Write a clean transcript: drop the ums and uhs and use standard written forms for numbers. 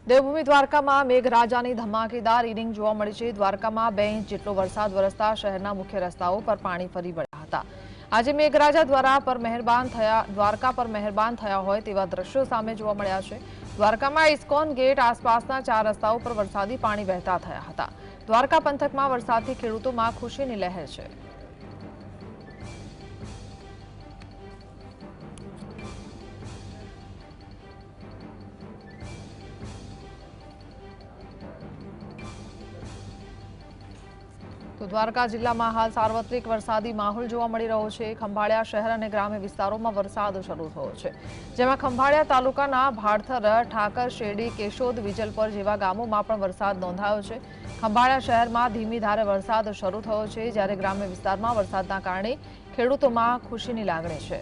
દેવભૂમિ દ્વારકામાં મેઘરાજાની ધમાકેદાર ઇનિંગ જોવા મળી છે। દ્વારકામાં 2 ઇંચ જેટલો વરસાદ વરસતા શહેરના મુખ્ય રસ્તાઓ પર પાણી ફરી વળ્યા હતા। આજે મેઘરાજા દ્વારકા પર મહેરબાન થયા હોય તેવા દ્રશ્યો સામે જોવા મળ્યા છે। દ્વારકામાં ઇસ્કોન ગેટ આસપાસના 4 રસ્તાઓ પર વરસાદી પાણી વહેતા થયા હતા। દ્વારકા પંથકમાં વરસાદથી ખેડૂતોમાં ખુશીની લહેર છે। તો દ્વારકા જિલ્લામાં હાલ સાર્વત્રિક વરસાદી માહોલ જોવા મળી રહ્યો છે। ખંભાળિયા શહેર અને ગ્રામ્ય વિસ્તારોમાં વરસાદ શરૂ થયો છે, જેમાં ખંભાળિયા તાલુકાના ભાડથર, ઠાકર, શેરડી, કેશોદ, વિજલપર જેવા ગામોમાં પણ વરસાદ નોંધાયો છે। ખંભાળિયા શહેરમાં ધીમી ધારે વરસાદ શરૂ થયો છે, જ્યારે ગ્રામ્ય વિસ્તારમાં વરસાદના કારણે ખેડૂતોમાં ખુશીની લાગણી છે।